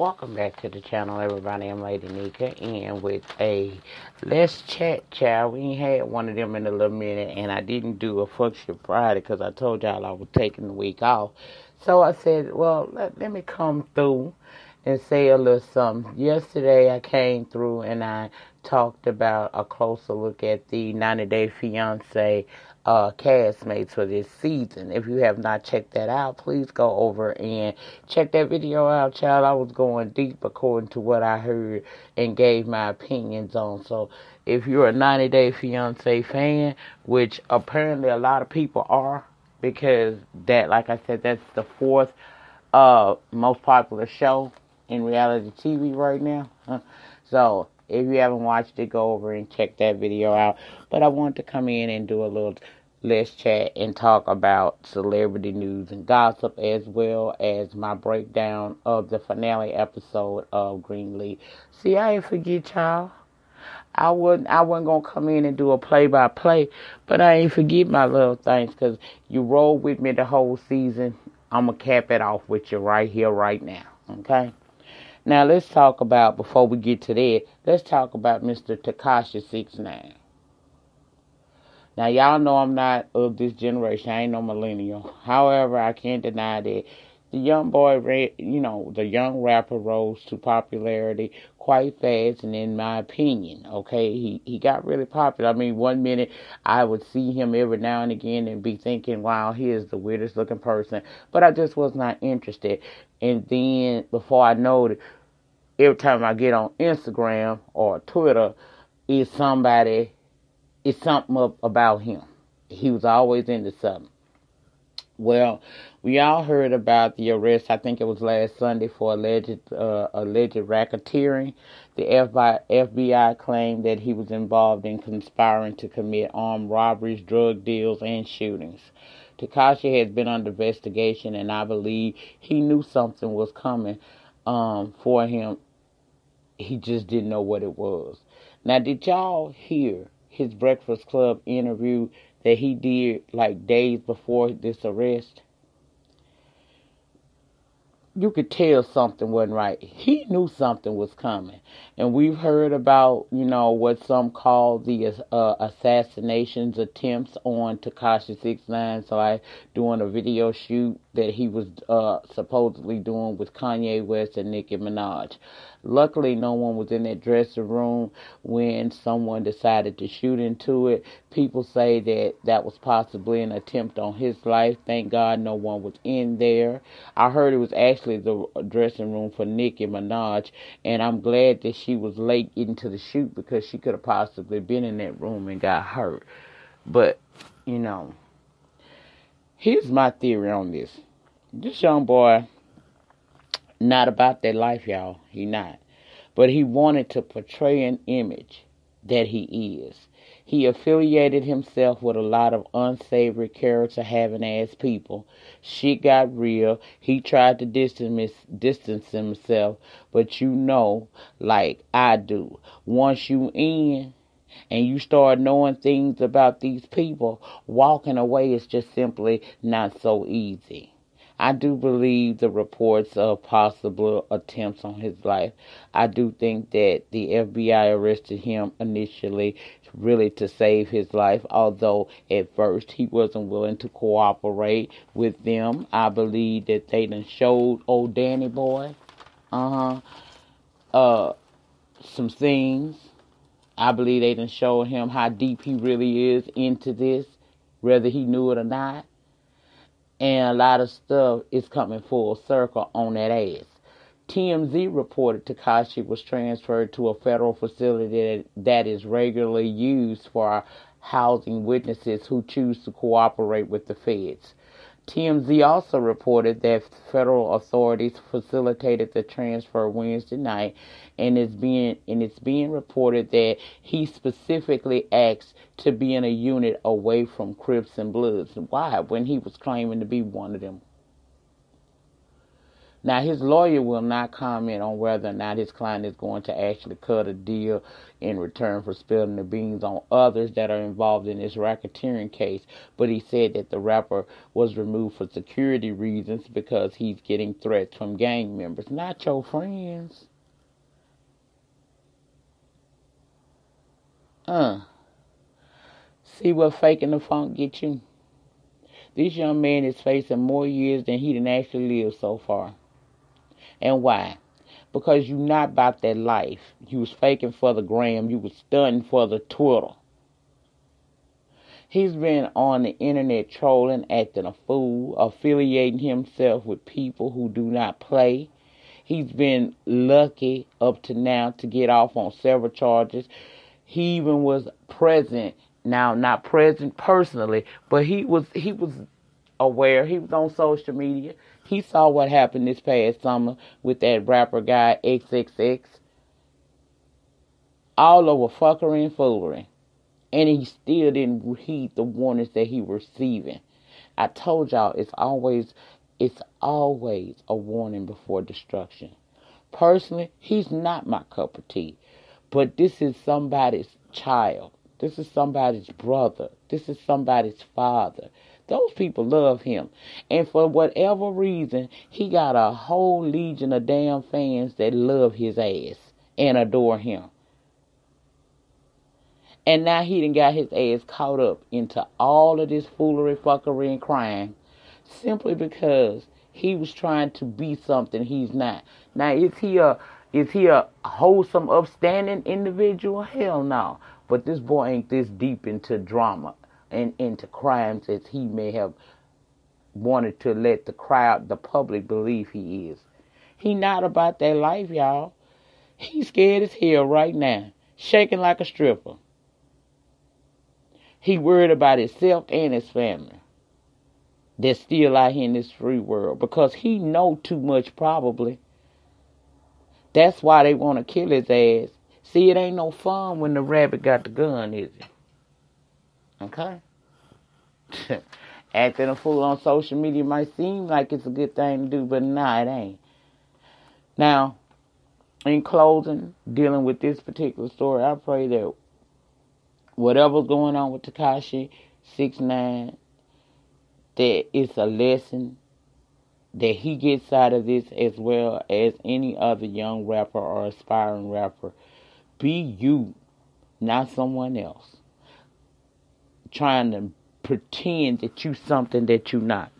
Welcome back to the channel, everybody. I'm Lady Nika, and with a Let's Chat, child. We ain't had one of them in a little minute, and I didn't do a Function Friday because I told y'all I was taking the week off. So I said, well, let me come through and say a little something. Yesterday I came through and I talked about a closer look at the 90-Day Fiancé castmates for this season. If you have not checked that out, please go over and check that video out, child. I was going deep according to what I heard and gave my opinions on. So if you're a 90-Day Fiancé fan, which apparently a lot of people are, because that, like I said, that's the fourth most popular show in reality TV right now. So if you haven't watched it, go over and check that video out. But I want to come in and do a little Let's Chat and talk about celebrity news and gossip, as well as my breakdown of the finale episode of Greenleaf. See, I ain't forget y'all. I wasn't gonna come in and do a play-by-play, but I ain't forget my little things, because you roll with me the whole season. I'm gonna cap it off with you right here, right now. Okay? Now, let's talk about, before we get to that, let's talk about Mr. Tekashi 6ix9ine. Now, y'all know I'm not of this generation. I ain't no millennial. However, I can't deny that the young boy, the young rapper rose to popularity quite fast, and in my opinion, okay, he got really popular. I mean, one minute I would see him every now and again and be thinking, wow, he is the weirdest looking person, but I just was not interested. And then, before I know it, every time I get on Instagram or Twitter, it's something up about him. He was always into something. Well, we all heard about the arrest, I think it was last Sunday, for alleged racketeering. The FBI claimed that he was involved in conspiring to commit armed robberies, drug deals, and shootings. Tekashi has been under investigation, and I believe he knew something was coming for him. He just didn't know what it was. Now, did y'all hear his Breakfast Club interview that he did like days before this arrest? You could tell something wasn't right. He knew something was coming. And we've heard about, what some call the assassinations attempts on Tekashi 6ix9ine. So I doing a video shoot that he was supposedly doing with Kanye West and Nicki Minaj. Luckily, no one was in that dressing room when someone decided to shoot into it. People say that was possibly an attempt on his life. Thank God no one was in there. I heard it was actually the dressing room for Nicki Minaj, and I'm glad that she was late into the shoot, because she could have possibly been in that room and got hurt. But, here's my theory on this. This young boy, not about that life, y'all. He not. But he wanted to portray an image that he is. He affiliated himself with a lot of unsavory, character-having ass people. Shit got real. He tried to distance himself. But like I do, once you in and you start knowing things about these people, walking away is just simply not so easy. I do believe the reports of possible attempts on his life. I do think that the FBI arrested him initially really to save his life, although at first he wasn't willing to cooperate with them. I believe that they done showed old Danny boy some things. I believe they done showed him how deep he really is into this, whether he knew it or not. And a lot of stuff is coming full circle on that ass. TMZ reported Tekashi was transferred to a federal facility that is regularly used for housing witnesses who choose to cooperate with the feds. TMZ also reported that federal authorities facilitated the transfer Wednesday night, and it's being reported that he specifically asked to be in a unit away from Crips and Bloods. Why? When he was claiming to be one of them. Now, his lawyer will not comment on whether or not his client is going to actually cut a deal in return for spilling the beans on others that are involved in this racketeering case, but he said that the rapper was removed for security reasons because he's getting threats from gang members, not your friends. See what faking the funk get you? This young man is facing more years than he done actually lived so far. And why? Because you not about that life. You was faking for the gram. You was stunting for the Twitter. He's been on the internet trolling, acting a fool, affiliating himself with people who do not play. He's been lucky up to now to get off on several charges. He even was present. Now, not present personally, but he was aware. He was on social media. He saw what happened this past summer with that rapper guy, 6ix9ine. All over fuckery and foolery. And he still didn't heed the warnings that he was receiving. I told y'all it's always a warning before destruction. Personally, he's not my cup of tea. But this is somebody's child. This is somebody's brother. This is somebody's father. Those people love him. And for whatever reason, he got a whole legion of damn fans that love his ass and adore him. And now he done got his ass caught up into all of this foolery, fuckery, and crime simply because he was trying to be something he's not. Now, is he a wholesome, upstanding individual? Hell no. But this boy ain't this deep into drama and into crimes as he may have wanted to let the crowd, the public, believe he is. He not about that life, y'all. He's scared as hell right now, shaking like a stripper. He worried about himself and his family that's still out here in this free world because he know too much probably. That's why they want to kill his ass. See, it ain't no fun when the rabbit got the gun, is it? Okay? Acting a fool on social media might seem like it's a good thing to do, but nah, it ain't. Now, in closing, dealing with this particular story, I pray that whatever's going on with Tekashi, 6ix9ine, that it's a lesson that he gets out of this as well as any other young rapper or aspiring rapper. Be you, not someone else. Trying to pretend that you something that you not.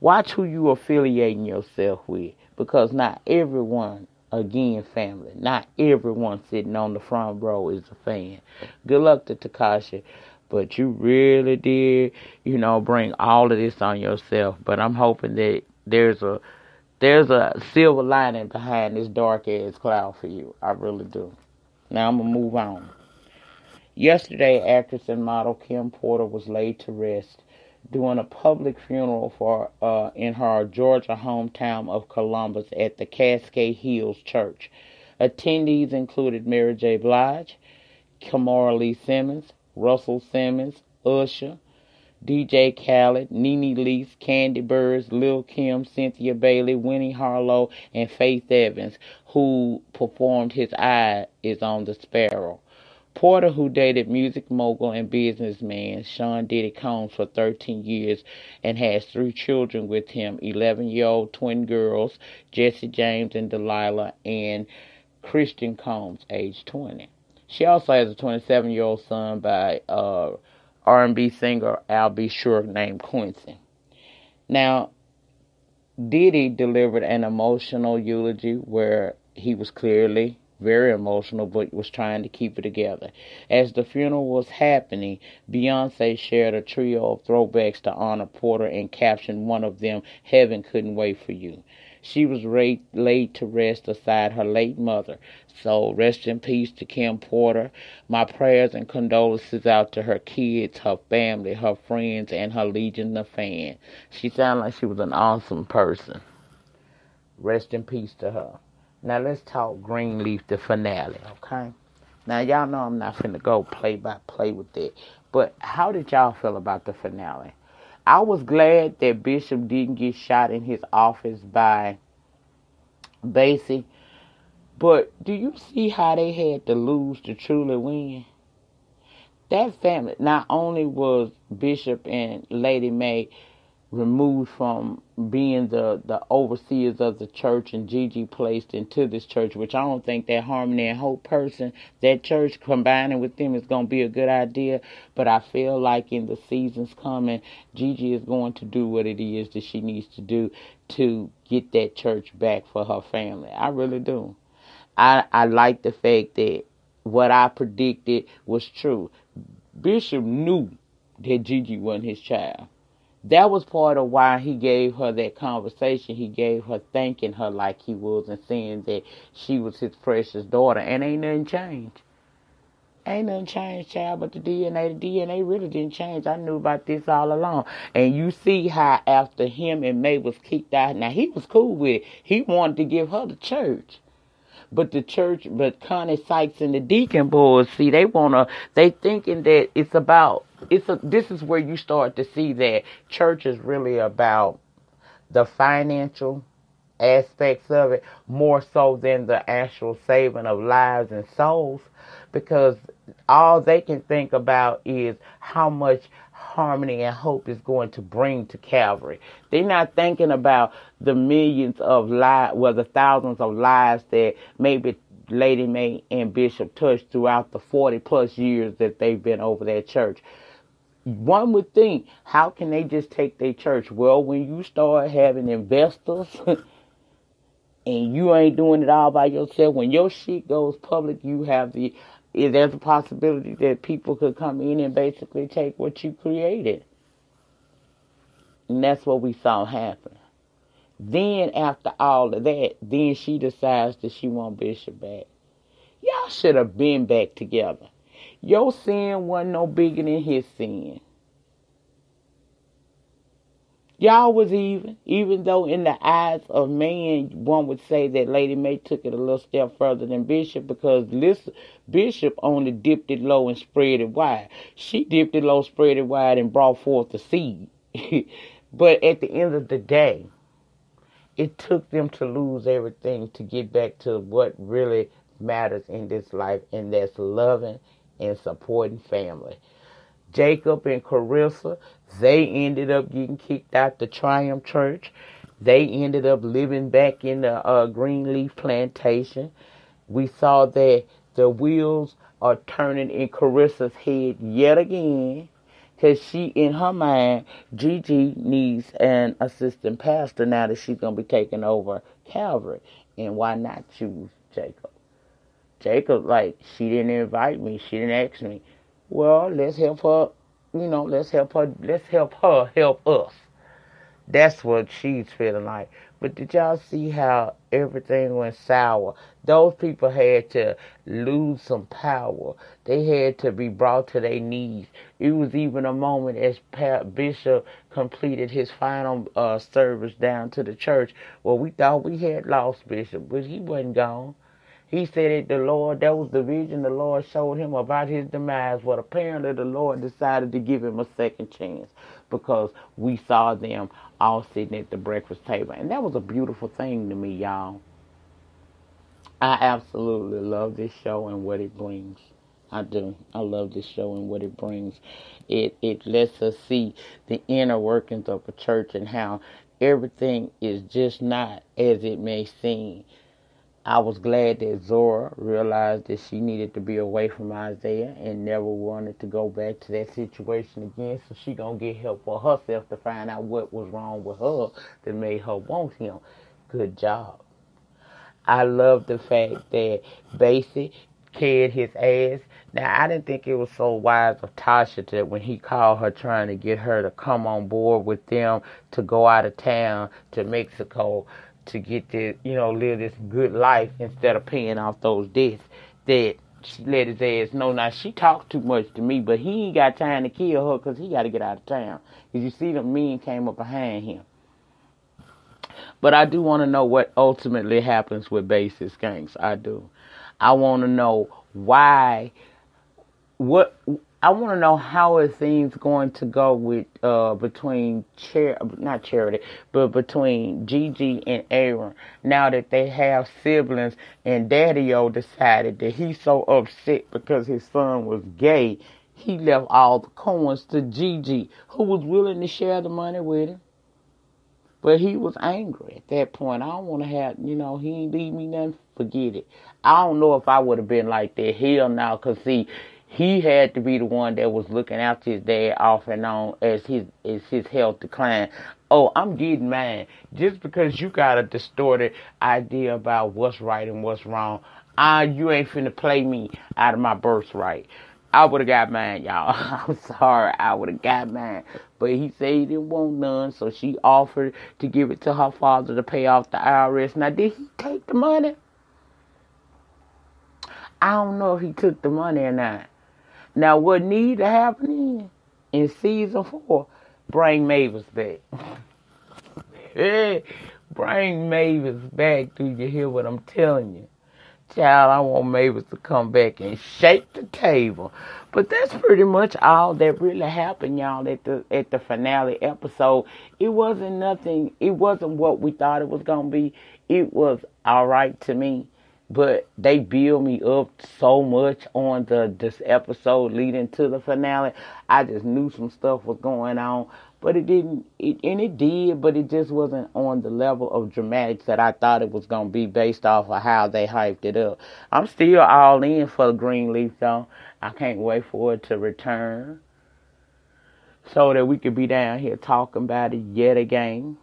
Watch who you affiliating yourself with. Because not everyone, again family, not everyone sitting on the front row is a fan. Good luck to Tekashi. But you really did, bring all of this on yourself. But I'm hoping that there's a silver lining behind this dark ass cloud for you. I really do. Now I'm going to move on. Yesterday, actress and model Kim Porter was laid to rest during a public funeral for in her Georgia hometown of Columbus at the Cascade Hills Church. Attendees included Mary J. Blige, Kimora Lee Simmons, Russell Simmons, Usher, DJ Khaled, Nene Leakes, Candy Burrs, Lil' Kim, Cynthia Bailey, Winnie Harlow, and Faith Evans, who performed His Eye is on the Sparrow. Porter, who dated music mogul and businessman Sean Diddy Combs for 13 years and has 3 children with him, 11-year-old twin girls, Jesse James and Delilah, and Christian Combs, age 20. She also has a 27-year-old son by R&B singer Al B. Sure named Quincy. Now, Diddy delivered an emotional eulogy where he was clearly very emotional, but was trying to keep it together. As the funeral was happening, Beyonce shared a trio of throwbacks to honor Porter and captioned one of them, "Heaven Couldn't Wait for You." She was laid to rest aside her late mother. So rest in peace to Kim Porter. My prayers and condolences out to her kids, her family, her friends, and her legion of fans. She sounded like she was an awesome person. Rest in peace to her. Now let's talk Greenleaf, the finale, okay? Now y'all know I'm not finna go play by play with that. But how did y'all feel about the finale? I was glad that Bishop didn't get shot in his office by Basic. But do you see how they had to lose to truly win? That family, not only was Bishop and Lady Mae removed from being the overseers of the church and Gigi placed into this church, which I don't think that Harmony and Hope person, that church combining with them is going to be a good idea. But I feel like in the seasons coming, Gigi is going to do what it is that she needs to do to get that church back for her family. I really do. I like the fact that what I predicted was true. Bishop knew that Gigi wasn't his child. That was part of why he gave her that conversation. He gave her thanking her like he was and saying that she was his precious daughter. And ain't nothing changed. Ain't nothing changed, child, but the DNA. The DNA really didn't change. I knew about this all along. And you see how after him and Mae was kicked out, now he was cool with it. He wanted to give her the church. But the church, but Connie Sykes and the deacon boys, see, they thinking that this is where you start to see that church is really about the financial aspects of it more so than the actual saving of lives and souls, because all they can think about is how much Harmony and Hope is going to bring to Calvary. They're not thinking about the millions of lives, well, the thousands of lives that maybe Lady Mae and Bishop touched throughout the 40 plus years that they've been over that church. One would think, how can they just take their church? Well, when you start having investors and you ain't doing it all by yourself, when your shit goes public, there's a possibility that people could come in and basically take what you created. And that's what we saw happen. Then after all of that, then she decides that she wants Bishop back. Y'all should have been back together. Your sin wasn't no bigger than his sin. Y'all was even though in the eyes of man, one would say that Lady Mae took it a little step further than Bishop, because Bishop only dipped it low and spread it wide. She dipped it low, spread it wide, and brought forth the seed. But at the end of the day, it took them to lose everything to get back to what really matters in this life, and that's loving and supporting family. Jacob and Carissa, they ended up getting kicked out the Triumph Church. They ended up living back in the Greenleaf plantation. We saw that the wheels are turning in Carissa's head yet again, because she, in her mind, Gigi needs an assistant pastor now that she's going to be taking over Calvary. And why not choose Jacob? Jacob, like, she didn't invite me. She didn't ask me. Well, let's help her, let's help her help us. That's what she's feeling like. But did y'all see how everything went sour? Those people had to lose some power. They had to be brought to their knees. It was even a moment as Bishop completed his final service down to the church. Well, we thought we had lost Bishop, but he wasn't gone. He said that that was the vision the Lord showed him about his demise. But apparently the Lord decided to give him a second chance, because we saw them all sitting at the breakfast table. And that was a beautiful thing to me, y'all. I absolutely love this show and what it brings. I do. I love this show and what it brings. It lets us see the inner workings of a church and how everything is just not as it may seem. I was glad that Zora realized that she needed to be away from Isaiah and never wanted to go back to that situation again. So she gonna get help for herself to find out what was wrong with her that made her want him. Good job. I love the fact that Basie carried his ass. Now, I didn't think it was so wise of Tasha that when he called her trying to get her to come on board with them to go out of town to Mexico to get this, live this good life instead of paying off those debts, that she let his ass know. Now, she talked too much to me, but he ain't got time to kill her because he got to get out of town. Because you see the men came up behind him. But I do want to know what ultimately happens with Basie's gangs. I do. I want to know why, what I want to know how are things going to go with between not Charity, but between Gigi and Aaron now that they have siblings, and Daddy-O decided that he's so upset because his son was gay, he left all the coins to Gigi, who was willing to share the money with him. But he was angry at that point. I don't want to have, he ain't leave me nothing, forget it. I don't know if I would have been like that. Hell no, because see, he had to be the one that was looking after his dad off and on as his health declined. Oh, I'm getting mine. Just because you got a distorted idea about what's right and what's wrong, you ain't finna play me out of my birthright. I would have got mine, y'all. I'm sorry, I would have got mine. But he said he didn't want none, so she offered to give it to her father to pay off the IRS. Now, did he take the money? I don't know if he took the money or not. Now, what needs to happen in season 4, bring Mavis back. Hey, bring Mavis back. Do you hear what I'm telling you? Child, I want Mavis to come back and shake the table. But that's pretty much all that really happened, y'all, at the finale episode. It wasn't nothing. It wasn't what we thought it was going to be. It was all right to me. But they build me up so much on this episode leading to the finale. I just knew some stuff was going on. But it didn't, it did, but it just wasn't on the level of dramatics that I thought it was going to be based off of how they hyped it up. I'm still all in for the Greenleaf, though. I can't wait for it to return so that we could be down here talking about it yet again.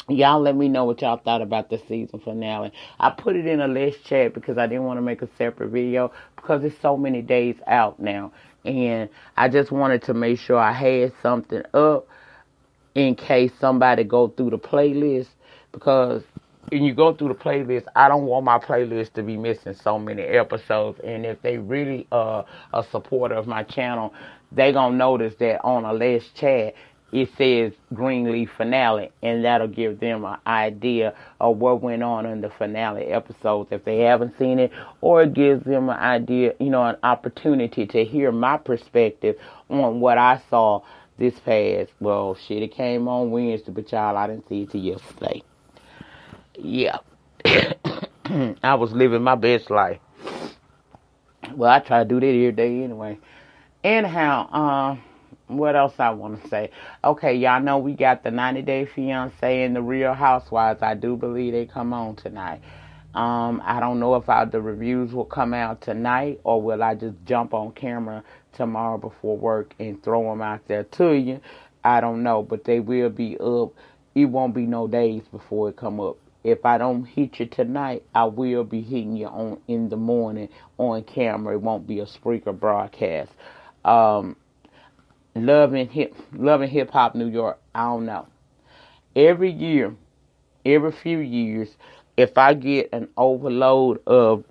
Y'all let me know what y'all thought about the season finale. I put it in a less chat because I didn't want to make a separate video because it's so many days out now. And I just wanted to make sure I had something up in case somebody go through the playlist. Because when you go through the playlist, I don't want my playlist to be missing so many episodes. And if they really are a supporter of my channel, they going to notice that on a less chat, it says Greenleaf finale, and that'll give them an idea of what went on in the finale episodes if they haven't seen it, or it gives them an idea, an opportunity to hear my perspective on what I saw this past. Well, shit, it came on Wednesday, but y'all, I didn't see it till yesterday. Yeah. I was living my best life. Well, I try to do that every day anyway. Anyhow, what else I want to say? Okay, y'all know we got the 90 Day Fiancé and the Real Housewives. I do believe they come on tonight. I don't know if the reviews will come out tonight or will I just jump on camera tomorrow before work and throw them out there to you. I don't know, but they will be up. It won't be no days before it come up. If I don't hit you tonight, I will be hitting you in the morning on camera. It won't be a Spreaker broadcast. Love and Hip Hop New York. I don't know. Every year, every few years, if I get an overload of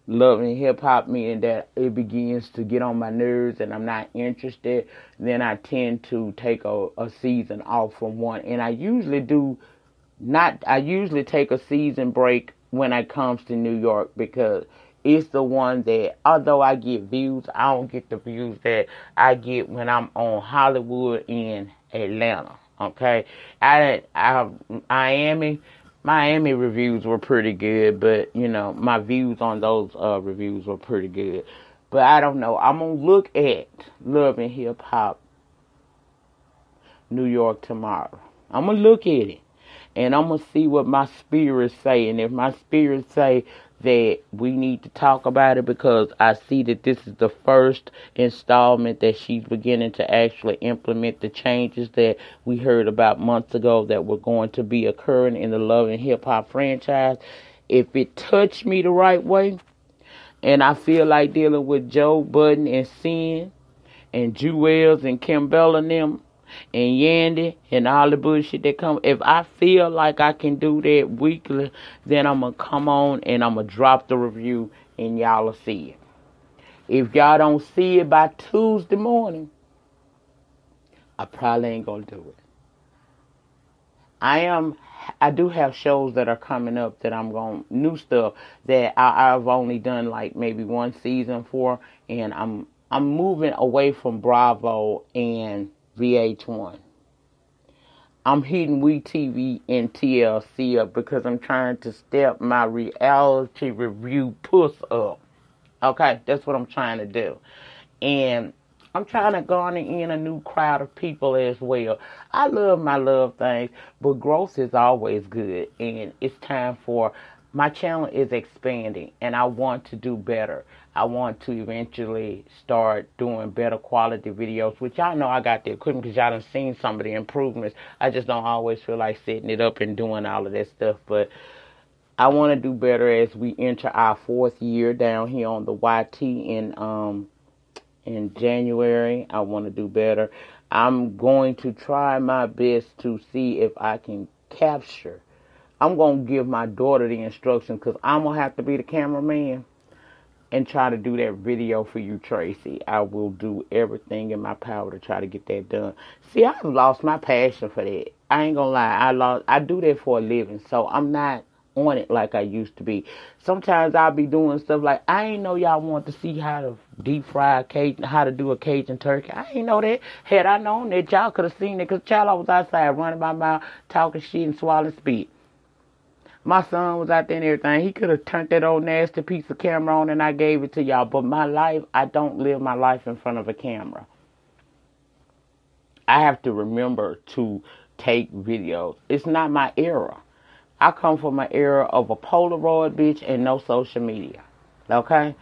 Love and Hip Hop, meaning that it begins to get on my nerves and I'm not interested, then I tend to take a season off from one. And I usually take a season break when it comes to New York because it's the one that, although I get views, I don't get the views that I get when I'm on Hollywood in Atlanta. Okay, Miami reviews were pretty good, but my views on those reviews were pretty good. But I don't know. I'm gonna look at Love and Hip Hop New York tomorrow. I'm gonna look at it. And I'm going to see what my spirits say. And if my spirits say that we need to talk about it because I see that this is the first installment that she's beginning to actually implement the changes that we heard about months ago that were going to be occurring in the Love and Hip Hop franchise. If it touched me the right way, and I feel like dealing with Joe Budden and Sin and Jewels and Kim Bell and them, and Yandy and all the bullshit that come. If I feel like I can do that weekly, then I'm going to come on and I'm going to drop the review and y'all will see it. If y'all don't see it by Tuesday morning, I probably ain't going to do it. I do have shows that are coming up that new stuff that I've only done like maybe one season for, and I'm moving away from Bravo and VH1. I'm hitting WeTV and TLC up because I'm trying to step my reality review puss up. Okay, that's what I'm trying to do. And I'm trying to garner in a new crowd of people as well. I love my love things, but growth is always good. And it's time for, my channel is expanding and I want to do better. I want to eventually start doing better quality videos, which y'all know I got the equipment because y'all done seen some of the improvements. I just don't always feel like setting it up and doing all of that stuff. But I want to do better as we enter our 4th year down here on the YT in January. I want to do better. I'm going to try my best to see if I can capture. I'm going to give my daughter the instructions because I'm going to have to be the cameraman and try to do that video for you, Tracy. I will do everything in my power to try to get that done. See, I've lost my passion for that. I ain't going to lie. I do that for a living, so I'm not on it like I used to be. Sometimes I'll be doing stuff like, I ain't know y'all want to see how to deep fry a Cajun, how to do a Cajun turkey. I ain't know that. Had I known that, y'all could have seen it, because child, I was outside running my mouth, talking shit and swallowing spit. My son was out there and everything. He could have turned that old nasty piece of camera on and I gave it to y'all. But my life, I don't live my life in front of a camera. I have to remember to take videos. It's not my era. I come from an era of a Polaroid, bitch, and no social media. Okay?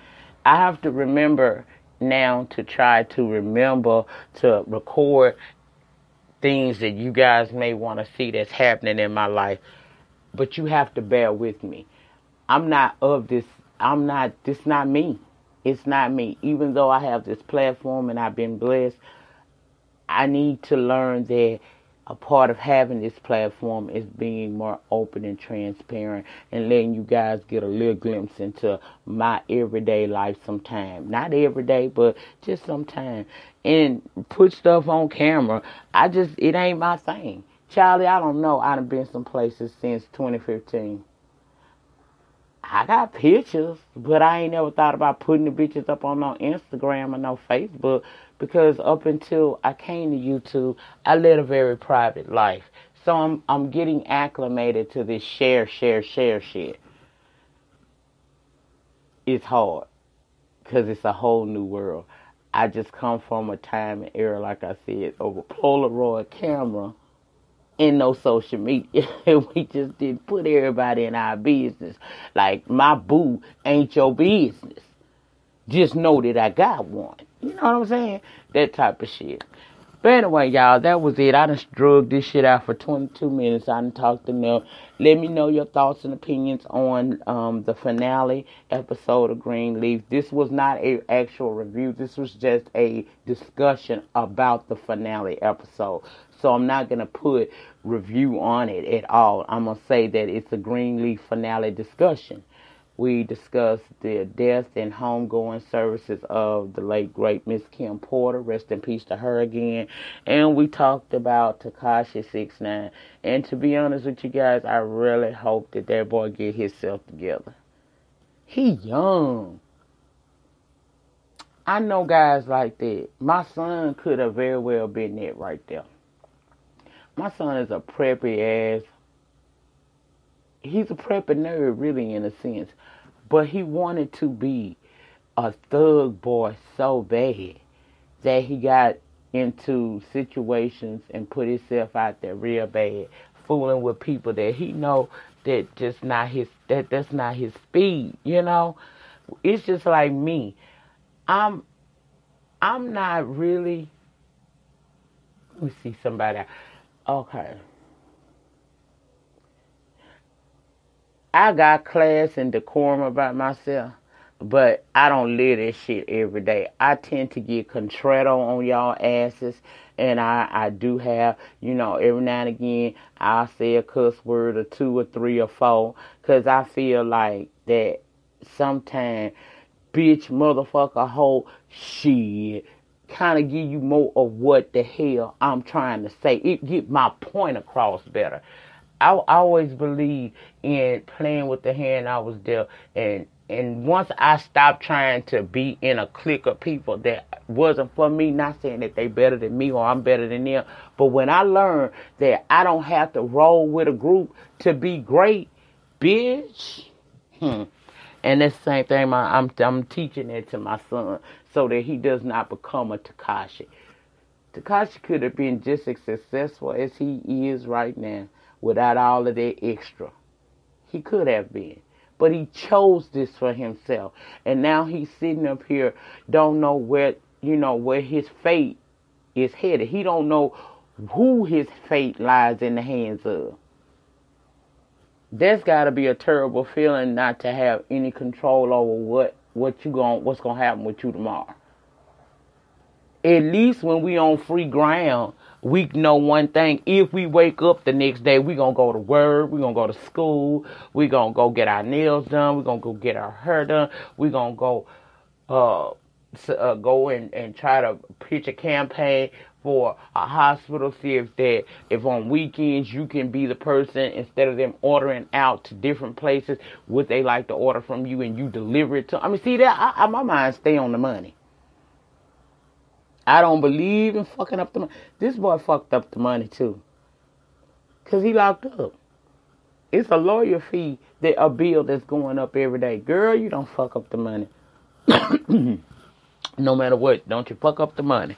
I have to remember now to try to remember to record things that you guys may want to see that's happening in my life. But you have to bear with me. I'm not of this. This not me. It's not me. Even though I have this platform and I've been blessed, I need to learn that a part of having this platform is being more open and transparent and letting you guys get a little glimpse into my everyday life sometime. Not every day, but just sometime. And put stuff on camera. It ain't my thing. Charlie, I don't know. I done been some places since 2015. I got pictures, but I ain't never thought about putting the bitches up on no Instagram or no Facebook, because up until I came to YouTube, I led a very private life. So I'm getting acclimated to this share shit. It's hard because it's a whole new world. I just come from a time and era, like I said, of a Polaroid camera and no social media. We just didn't put everybody in our business. Like, my boo ain't your business. Just know that I got one. You know what I'm saying? That type of shit. But anyway, y'all, that was it. I done drug this shit out for 22 minutes. I done talked enough. Let me know your thoughts and opinions on the finale episode of Greenleaf. This was not an actual review. This was just a discussion about the finale episode. So I'm not going to put review on it at all. I'm going to say that it's a Greenleaf finale discussion. We discussed the death and homegoing services of the late, great Miss Kim Porter. Rest in peace to her again. And we talked about Tekashi 6ix9ine. And to be honest with you guys, I really hope that boy get himself together. He young. I know guys like that. My son could have very well been that right there. My son is a preppy ass. He's a preppy nerd, really, in a sense. But he wanted to be a thug boy so bad that he got into situations and put himself out there real bad, fooling with people that he know that that's not his speed, you know? It's just like me. I'm not really. Let me see somebody. Okay. I got class and decorum about myself, but I don't live this shit every day. I tend to get contrito on y'all asses, and I do have, every now and again, I'll say a cuss word or 2 or 3 or 4, because I feel like that sometimes, bitch, motherfucker, hoe, shit, kind of give you more of what the hell I'm trying to say. It get my point across better. I always believed in playing with the hand I was dealt, and once I stopped trying to be in a clique of people that wasn't for me, not saying that they better than me or I'm better than them, but when I learned that I don't have to roll with a group to be great, bitch. And that's the same thing I'm teaching it to my son so that he does not become a Tekashi. Tekashi could have been just as successful as he is right now without all of that extra. He could have been. But he chose this for himself. And now he's sitting up here, don't know where his fate is headed. He don't know who his fate lies in the hands of. That's got to be a terrible feeling not to have any control over what's gonna happen with you tomorrow. At least when we on free ground, we know one thing. If we wake up the next day, we gonna go to work, we gonna go to school, we gonna go get our nails done, we gonna go get our hair done, we gonna go go and try to pitch a campaign for a hospital. See if on weekends you can be the person, instead of them ordering out to different places, would they like to order from you and you deliver it to? I mean, see that my mind stay on the money. I don't believe in fucking up the money. This boy fucked up the money too, cause he locked up. It's a lawyer fee, a bill that's going up every day. Girl, you don't fuck up the money. No matter what, don't you fuck up the money.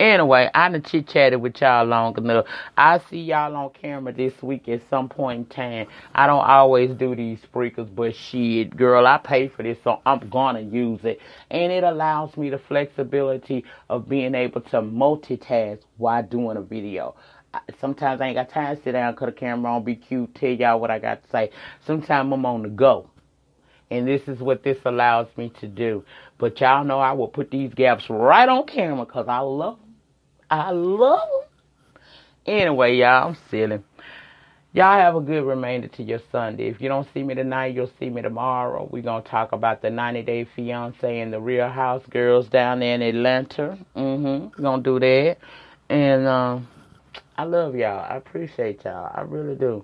Anyway, I done chit-chatted with y'all long enough. I'll see y'all on camera this week at some point in time. I don't always do these sprinkles, but shit, girl, I pay for this, so I'm gonna use it. And it allows me the flexibility of being able to multitask while doing a video. Sometimes I ain't got time to sit down, cut the camera on, be cute, tell y'all what I got to say. Sometimes I'm on the go. And this is what this allows me to do. But y'all know I will put these gaps right on camera because I love them. I love them. Anyway, y'all, I'm silly. Y'all have a good remainder to your Sunday. If you don't see me tonight, you'll see me tomorrow. We're going to talk about the 90-Day Fiancé and the Real House girls down there in Atlanta. We're going to do that. And I love y'all. I appreciate y'all. I really do.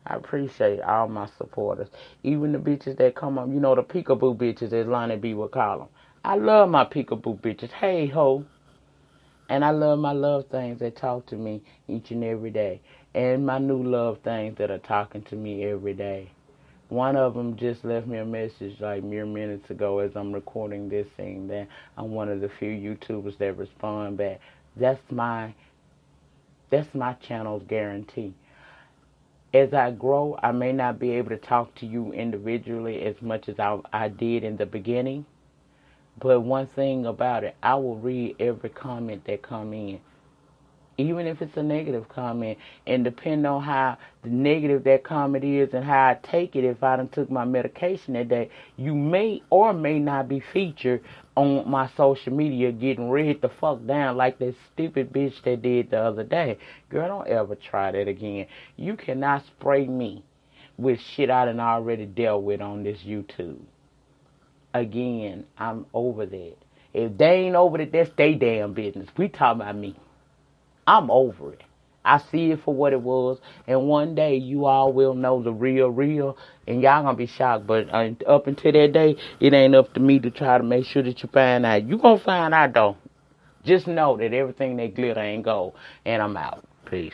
I appreciate all my supporters. Even the bitches that come up, the peekaboo bitches, as Lonnie B would call them. I love my peekaboo bitches. Hey, ho. And I love my love things that talk to me each and every day. And my new love things that are talking to me every day. One of them just left me a message like mere minutes ago as I'm recording this thing, that I'm one of the few YouTubers that respond back. That's my channel's guarantee. As I grow, I may not be able to talk to you individually as much as I did in the beginning. But one thing about it, I will read every comment that come in. Even if it's a negative comment. And depending on how the negative that comment is and how I take it, if I done took my medication that day, you may or may not be featured on my social media getting read the fuck down like that stupid bitch that did the other day. Girl, don't ever try that again. You cannot spray me with shit I done already dealt with on this YouTube. Again, I'm over that. If they ain't over it, that's their damn business. We talking about me. I'm over it. I see it for what it was. And one day, you all will know the real. And y'all gonna be shocked. But up until that day, it ain't up to me to try to make sure that you find out. You gonna find out, though. Just know that everything that glitter ain't gold. And I'm out. Peace.